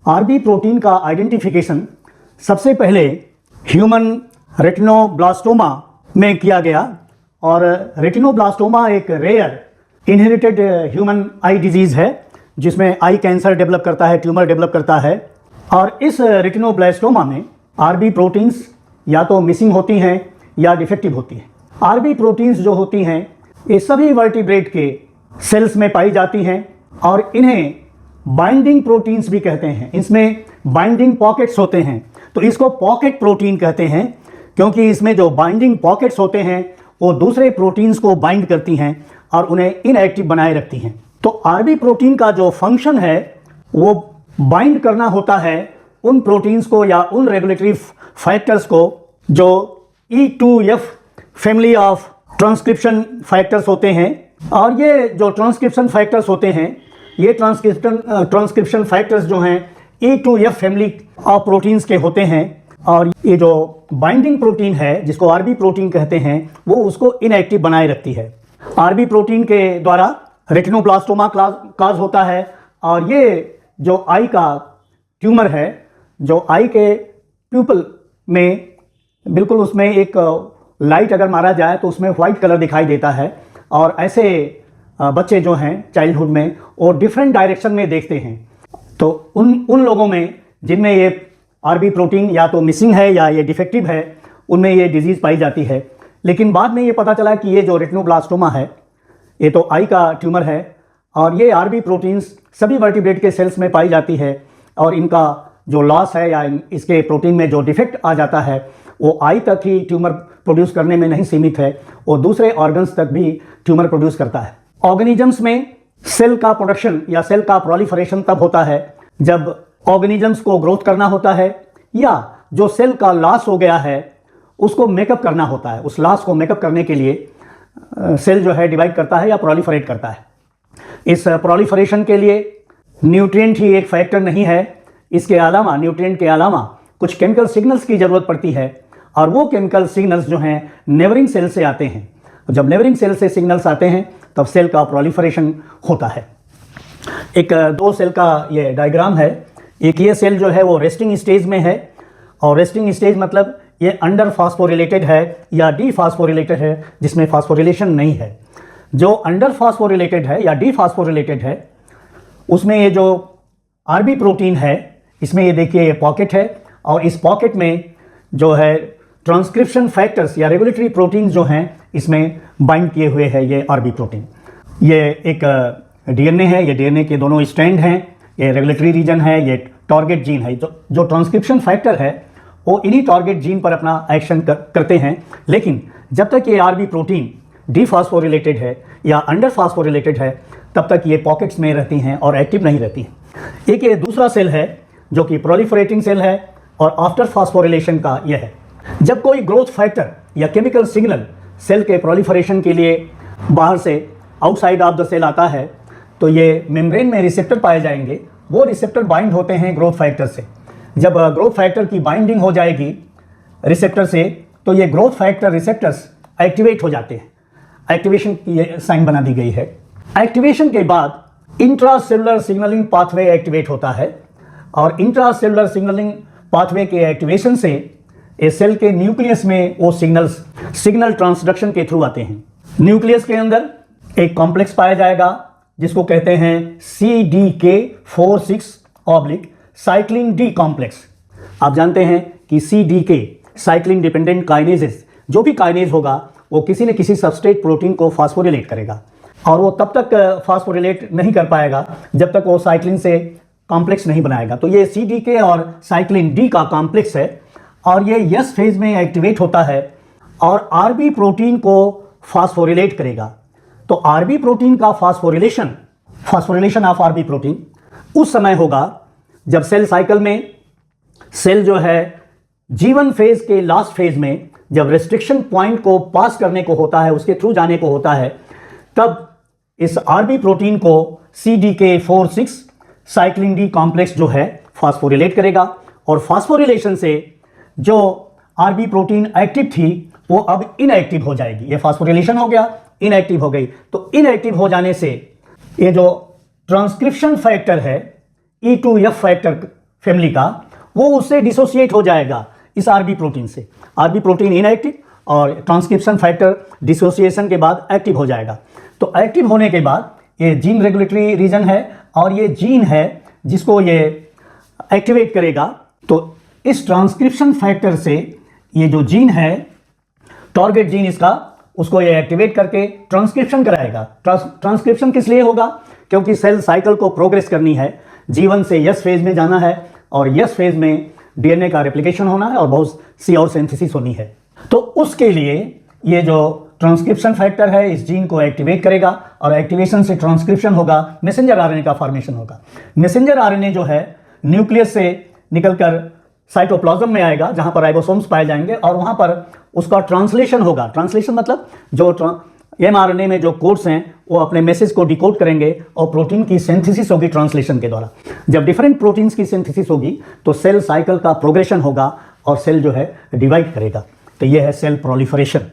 RB protein का identification सबसे पहले ह्यूमन रेटिनोब्लास्टोमा में किया गया और रेटिनोब्लास्टोमा एक rare inherited human eye disease है जिसमें आई कैंसर डेवलप करता है, ट्यूमर डेवलप करता है। और इस रेटिनोब्लास्टोमा में आरबी प्रोटीन्स या तो मिसिंग होती हैं या डिफेक्टिव होती हैं। आरबी प्रोटीन्स जो होती हैं ये सभी वर्टिब्रेट के सेल्स में पाई जाती हैं और इन्हें बाइंडिंग प्रोटीन्स भी कहते हैं। इसमें बाइंडिंग पॉकेट्स होते हैं तो इसको पॉकेट प्रोटीन कहते हैं क्योंकि इसमें जो बाइंडिंग पॉकेट्स होते हैं वो दूसरे प्रोटीन्स को बाइंड करती हैं और उन्हें इनएक्टिव बनाए रखती हैं। तो आरबी प्रोटीन का जो फंक्शन है वो बाइंड करना होता है उन प्रोटीन्स को या उन रेगुलेटरी फैक्टर्स को जो E2F family of transcription factors होते हैं। और ये जो ट्रांसक्रिप्शन फैक्टर्स होते हैं ये ट्रांसक्रिप्शन फैक्टर्स जो हैं E2F फैमिली ऑफ प्रोटीन्स के होते हैं और ये जो बाइंडिंग प्रोटीन है जिसको आरबी प्रोटीन कहते हैं वो उसको इनएक्टिव बनाए रखती है। आरबी प्रोटीन के द्वारा रेटिनोब्लास्टोमा काज होता है और ये जो आई का ट्यूमर है, जो आई के प्यूपल में बिल्कुल उसमें एक लाइट अगर मारा जाए तो उसमें वाइट कलर दिखाई देता है और ऐसे बच्चे जो हैं चाइल्डहुड में वो डिफरेंट डायरेक्शन में देखते हैं। तो उन लोगों में जिनमें ये आरबी प्रोटीन या तो मिसिंग है या ये डिफेक्टिव है उनमें ये डिजीज़ पाई जाती है। लेकिन बाद में ये पता चला कि ये जो रेटिनोब्लास्टोमा है ये तो आई का ट्यूमर है और ये आरबी प्रोटीन्स सभी वर्टिब्रेट के सेल्स में पाई जाती है और इनका जो लॉस है या इसके प्रोटीन में जो डिफेक्ट आ जाता है वो आई तक ही ट्यूमर प्रोड्यूस करने में नहीं सीमित है, वो दूसरे ऑर्गन्स तक भी ट्यूमर प्रोड्यूस करता है। ऑर्गेनिजम्स में सेल का प्रोडक्शन या सेल का प्रोलिफरेशन तब होता है जब ऑर्गेनिजम्स को ग्रोथ करना होता है या जो सेल का लॉस हो गया है उसको मेकअप करना होता है। उस लॉस को मेकअप करने के लिए सेल जो है डिवाइड करता है या प्रोलिफरेट करता है। इस प्रोलिफरेशन के लिए न्यूट्रिएंट ही एक फैक्टर नहीं है, इसके अलावा न्यूट्रिएंट के अलावा कुछ केमिकल सिग्नल्स की ज़रूरत पड़ती है और वो केमिकल सिग्नल्स जो हैं नेबरिंग सेल से आते हैं। जब नेबरिंग सेल से सिग्नल्स आते हैं तब सेल का प्रोलिफरेशन होता है। एक दो सेल का ये डायग्राम है। एक ये सेल जो है वो रेस्टिंग स्टेज में है और रेस्टिंग स्टेज मतलब ये अंडर फास्फोरिलेटेड है या डी फास्फोरिलेटेड है जिसमें फास्फोरिलेशन नहीं है। जो अंडर फास्फोरिलेटेड है या डी फास्फोरिलेटेड है उसमें ये जो आरबी प्रोटीन है इसमें ये देखिए ये पॉकेट है और इस पॉकेट में जो है ट्रांसक्रिप्शन फैक्टर्स या रेगुलेटरी प्रोटीन जो हैं इसमें बाइंड किए हुए है ये आरबी प्रोटीन। ये एक डीएनए है, ये डीएनए के दोनों स्ट्रैंड हैं, ये रेगुलेटरी रीजन है, ये टारगेट जीन है। जो ट्रांसक्रिप्शन फैक्टर है वो इन्हीं टारगेट जीन पर अपना एक्शन करते हैं। लेकिन जब तक ये आरबी प्रोटीन डीफॉस्फोरिलेटेड है या अंडर फास्फोरिलेटेड है तब तक ये पॉकेट्स में रहती हैं और एक्टिव नहीं रहती हैं। एक ये दूसरा सेल है जो कि प्रोलिफरेटिंग सेल है और आफ्टर फास्फोरिलेशन का यह है। जब कोई ग्रोथ फैक्टर या केमिकल सिग्नल सेल के प्रोलिफरेशन के लिए बाहर से आउटसाइड ऑफ द सेल आता है तो ये मेम्ब्रेन में रिसेप्टर पाए जाएंगे। वो रिसेप्टर बाइंड होते हैं ग्रोथ फैक्टर से। जब ग्रोथ फैक्टर की बाइंडिंग हो जाएगी रिसेप्टर से तो ये ग्रोथ फैक्टर रिसेप्टर्स एक्टिवेट हो जाते हैं। एक्टिवेशन की साइन बना दी गई है। एक्टिवेशन के बाद इंट्रासेलुलर सिग्नलिंग पाथवे एक्टिवेट होता है और इंट्रासेलुलर सिग्नलिंग पाथवे के एक्टिवेशन से इस सेल के न्यूक्लियस में वो सिग्नल ट्रांसडक्शन के थ्रू आते हैं। न्यूक्लियस के अंदर एक कॉम्प्लेक्स पाया जाएगा जिसको कहते हैं CDK46 साइक्लिन डी कॉम्प्लेक्स। आप जानते हैं कि CDK साइक्लिन डिपेंडेंट काइनेजेस, जो भी काइनेज होगा वो किसी न किसी सबस्ट्रेट प्रोटीन को फास्फोरिलेट करेगा और वो तब तक फास्फोरिलेट नहीं कर पाएगा जब तक वो साइक्लिन से कॉम्प्लेक्स नहीं बनाएगा। तो ये CDK और साइक्लिन डी का कॉम्प्लेक्स है और ये यस फेज में एक्टिवेट होता है और आरबी प्रोटीन को फास्फोरिलेट करेगा। तो आरबी प्रोटीन का फास्फोरिलेशन ऑफ आरबी प्रोटीन उस समय होगा जब सेल साइकिल में सेल जो है जीवन फेज के लास्ट फेज में जब रेस्ट्रिक्शन पॉइंट को पास करने को होता है, उसके थ्रू जाने को होता है, तब इस आरबी प्रोटीन को CDK46 साइक्लिन डी कॉम्प्लेक्स जो है फास्फोरिलेट करेगा और फास्फोरिलेशन से जो आरबी प्रोटीन एक्टिव थी वो अब इनएक्टिव हो जाएगी। ये फास्फोरिलेशन हो गया, इनएक्टिव हो गई। तो इनएक्टिव हो जाने से ये जो ट्रांसक्रिप्शन फैक्टर है E2F फैक्टर फैमिली का, वो उससे डिसोसिएट हो जाएगा इस आरबी प्रोटीन से। आरबी प्रोटीन इनएक्टिव और ट्रांसक्रिप्शन फैक्टर डिसोसिएशन के बाद एक्टिव हो जाएगा। तो एक्टिव होने के बाद ये जीन रेगुलेटरी रीजन है और ये जीन है जिसको ये एक्टिवेट करेगा। तो इस ट्रांसक्रिप्शन फैक्टर से ये जो जीन है, टारगेट जीन इसका, उसको ये एक्टिवेट करके ट्रांसक्रिप्शन कराएगा। ट्रांसक्रिप्शन किस लिए होगा? क्योंकि सेल साइकिल को प्रोग्रेस करनी है, जीवन से यस फेज में जाना है और यस फेज में डीएनए का रेप्लिकेशन होना है और बहुत सी और सिंथेसिस होनी है। तो उसके लिए ये जो ट्रांसक्रिप्शन फैक्टर है इस जीन को एक्टिवेट करेगा और एक्टिवेशन से ट्रांसक्रिप्शन होगा, मैसेंजर आरएनए का फॉर्मेशन होगा। मैसेंजर आरएनए जो है न्यूक्लियस से निकलकर साइटोप्लाज्म में आएगा जहां पर राइबोसोम्स पाए जाएंगे और वहां पर उसका ट्रांसलेशन होगा। ट्रांसलेशन मतलब जो एमआरएनए में जो कोड्स हैं वो अपने मैसेज को डिकोड करेंगे और प्रोटीन की सिंथेसिस होगी ट्रांसलेशन के द्वारा। जब डिफरेंट प्रोटीन्स की सिंथेसिस होगी तो सेल साइकिल का प्रोग्रेशन होगा और सेल जो है डिवाइड करेगा। तो ये है सेल प्रोलिफरेशन।